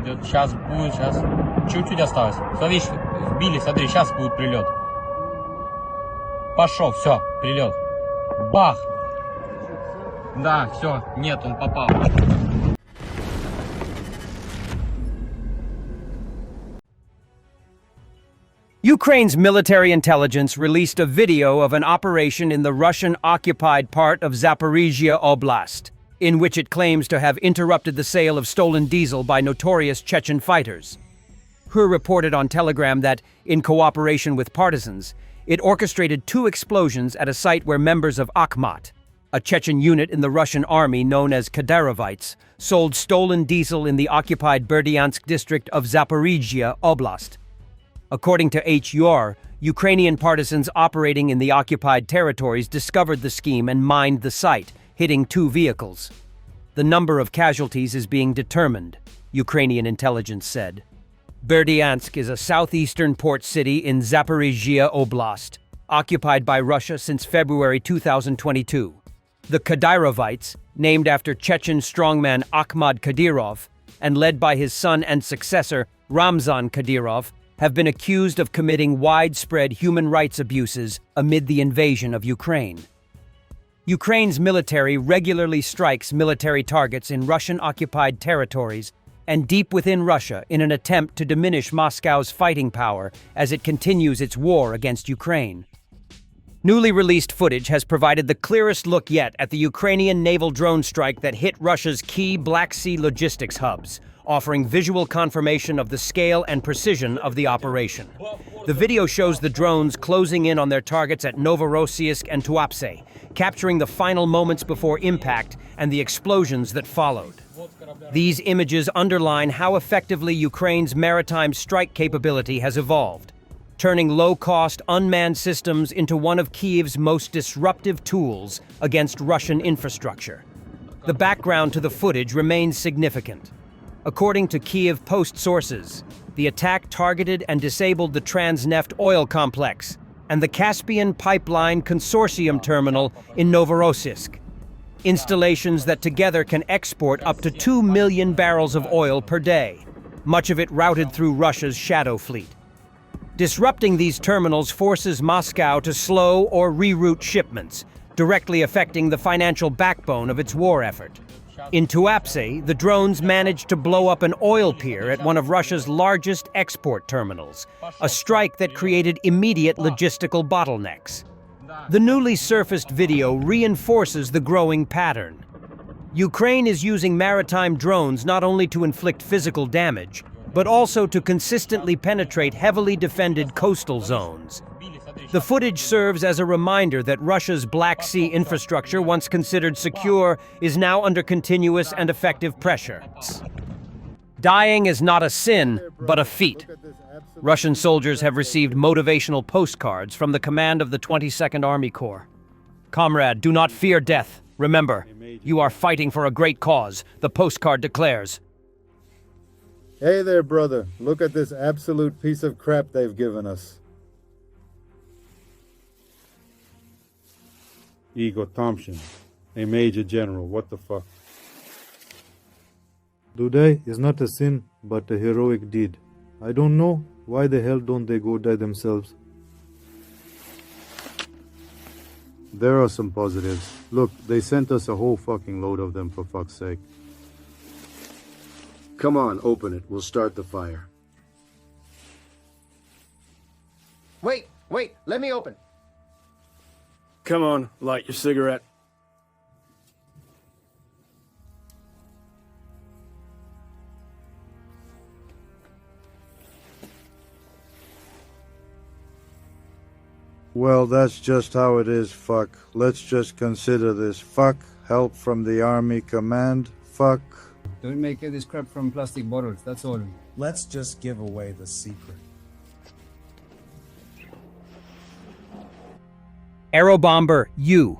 идет. Сейчас будет, сейчас. Чуть-чуть осталось. Смотри, вбили, смотри, сейчас будет прилет. Пошел, все, прилет. Бах! Да, все, нет, он попал. Ukraine's military intelligence released a video of an operation in the Russian-occupied part of Zaporizhia Oblast, in which it claims to have interrupted the sale of stolen diesel by notorious Chechen fighters. Hur reported on Telegram that, in cooperation with partisans, it orchestrated 2 explosions at a site where members of Akhmat, a Chechen unit in the Russian army known as Kadyrovites, sold stolen diesel in the occupied Berdyansk district of Zaporizhia Oblast. According to HUR, Ukrainian partisans operating in the occupied territories discovered the scheme and mined the site, hitting 2 vehicles. The number of casualties is being determined, Ukrainian intelligence said. Berdyansk is a southeastern port city in Zaporizhia Oblast, occupied by Russia since February 2022. The Kadyrovites, named after Chechen strongman Akhmat Kadyrov, and led by his son and successor Ramzan Kadyrov, have been accused of committing widespread human rights abuses amid the invasion of Ukraine. Ukraine's military regularly strikes military targets in Russian-occupied territories and deep within Russia in an attempt to diminish Moscow's fighting power as it continues its war against Ukraine. Newly released footage has provided the clearest look yet at the Ukrainian naval drone strike that hit Russia's key Black Sea logistics hubs, offering visual confirmation of the scale and precision of the operation. The video shows the drones closing in on their targets at Novorossiysk and Tuapse, capturing the final moments before impact and the explosions that followed. These images underline how effectively Ukraine's maritime strike capability has evolved, turning low-cost, unmanned systems into one of Kyiv's most disruptive tools against Russian infrastructure. The background to the footage remains significant. According to Kyiv Post sources, the attack targeted and disabled the Transneft oil complex and the Caspian Pipeline Consortium terminal in Novorossiysk, installations that together can export up to 2 million barrels of oil per day, much of it routed through Russia's shadow fleet. Disrupting these terminals forces Moscow to slow or reroute shipments, directly affecting the financial backbone of its war effort. In Tuapse, the drones managed to blow up an oil pier at one of Russia's largest export terminals, a strike that created immediate logistical bottlenecks. The newly surfaced video reinforces the growing pattern. Ukraine is using maritime drones not only to inflict physical damage, but also to consistently penetrate heavily defended coastal zones. The footage serves as a reminder that Russia's Black Sea infrastructure, once considered secure, is now under continuous and effective pressure. Dying is not a sin, but a feat. Russian soldiers have received motivational postcards from the command of the 22nd Army Corps. Comrade, do not fear death. Remember, you are fighting for a great cause, the postcard declares. Hey there, brother. Look at this absolute piece of crap they've given us. Igor Thompson, a major general. What the fuck? Today is not a sin, but a heroic deed. I don't know why the hell don't they go die themselves. There are some positives. Look, they sent us a whole fucking load of them, for fuck's sake. Come on, open it. We'll start the fire. Wait, let me open. Come on, light your cigarette. Well, that's just how it is, fuck. Let's just consider this. Fuck, help from the army command. Fuck. Don't make this crap from plastic bottles, that's all. Let's just give away the secret. Aerobomber U.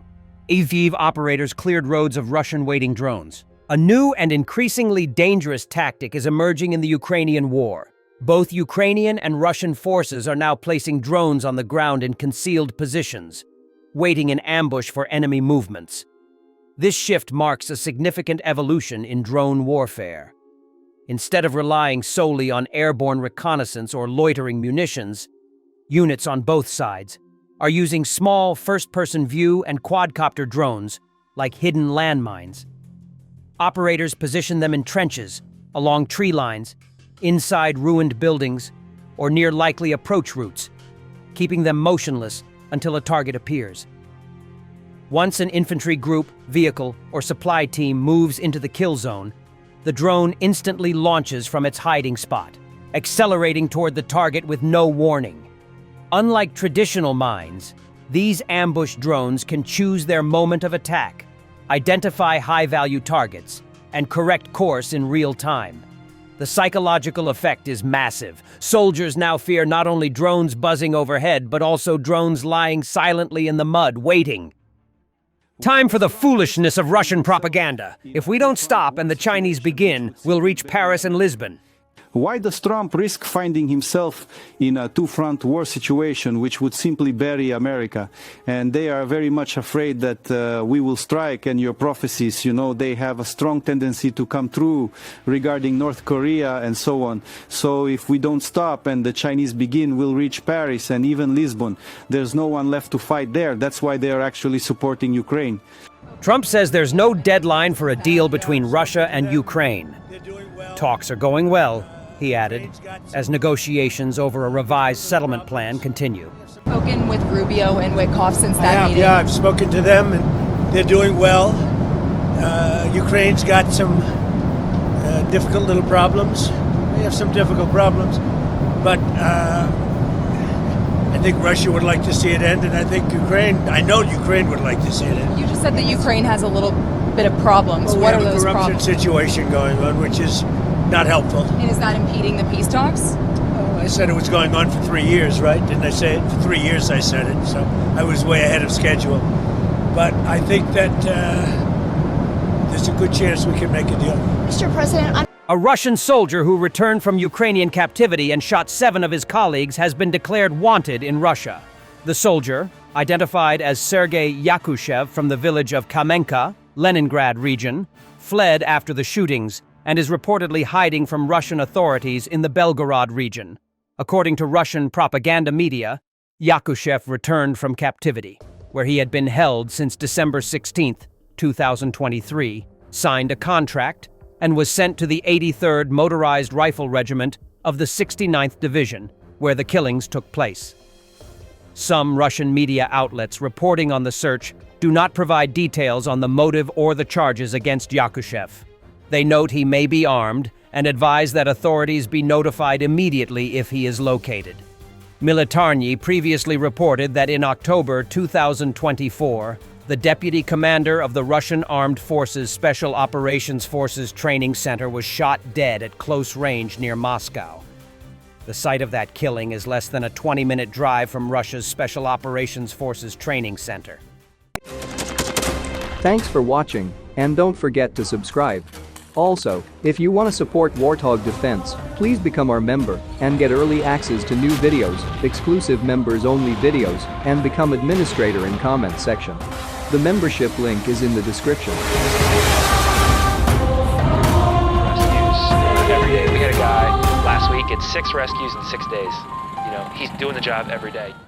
Aviv operators cleared roads of Russian waiting drones. A new and increasingly dangerous tactic is emerging in the Ukrainian war. Both Ukrainian and Russian forces are now placing drones on the ground in concealed positions, waiting in ambush for enemy movements. This shift marks a significant evolution in drone warfare. Instead of relying solely on airborne reconnaissance or loitering munitions, units on both sides are using small first-person view and quadcopter drones like hidden landmines. Operators position them in trenches, along tree lines, inside ruined buildings, or near likely approach routes, keeping them motionless until a target appears. Once an infantry group, vehicle, or supply team moves into the kill zone, the drone instantly launches from its hiding spot, accelerating toward the target with no warning. Unlike traditional mines, these ambush drones can choose their moment of attack, identify high-value targets, and correct course in real time. The psychological effect is massive. Soldiers now fear not only drones buzzing overhead, but also drones lying silently in the mud, waiting. Time for the foolishness of Russian propaganda. If we don't stop and the Chinese begin, we'll reach Paris and Lisbon. Why does Trump risk finding himself in a two-front war situation which would simply bury America? And they are very much afraid that we will strike, and your prophecies, they have a strong tendency to come true regarding North Korea and so on. So if we don't stop and the Chinese begin, we'll reach Paris and even Lisbon. There's no one left to fight there. That's why they are actually supporting Ukraine. Trump says there's no deadline for a deal between Russia and Ukraine. Talks are going well, he added, as negotiations over a revised settlement plan continue. Spoken with Rubio and Witkoff since that meeting? Yeah, I've spoken to them, and they're doing well. Ukraine's got some difficult little problems. We have some difficult problems, but I think Russia would like to see it end, and I know Ukraine would like to see it end. You just said that Ukraine has a little bit of problems. Well, what are we have those a corruption problems? situation going on, which is not helpful. And is that impeding the peace talks? I said it was going on for 3 years, right? Didn't I say it? For 3 years I said it, so I was way ahead of schedule. But I think that there's a good chance we can make a deal. Mr. President, A Russian soldier who returned from Ukrainian captivity and shot 7 of his colleagues has been declared wanted in Russia. The soldier, identified as Sergei Yakushev from the village of Kamenka, Leningrad region, fled after the shootings and is reportedly hiding from Russian authorities in the Belgorod region. According to Russian propaganda media, Yakushev returned from captivity, where he had been held since December 16, 2023, signed a contract, and was sent to the 83rd Motorized Rifle Regiment of the 69th Division, where the killings took place. Some Russian media outlets reporting on the search do not provide details on the motive or the charges against Yakushev. They note he may be armed and advise that authorities be notified immediately if he is located. Militarny previously reported that in October 2024, the deputy commander of the Russian Armed Forces Special Operations Forces Training Center was shot dead at close range near Moscow. The site of that killing is less than a 20-minute drive from Russia's Special Operations Forces Training Center. Thanks for watching, and don't forget to subscribe. Also, if you want to support Warthog Defense, please become our member and get early access to new videos, exclusive members-only videos, and become administrator in comment section. The membership link is in the description. Rescues every day. We had a guy last week, it's 6 rescues in 6 days. He's doing the job every day.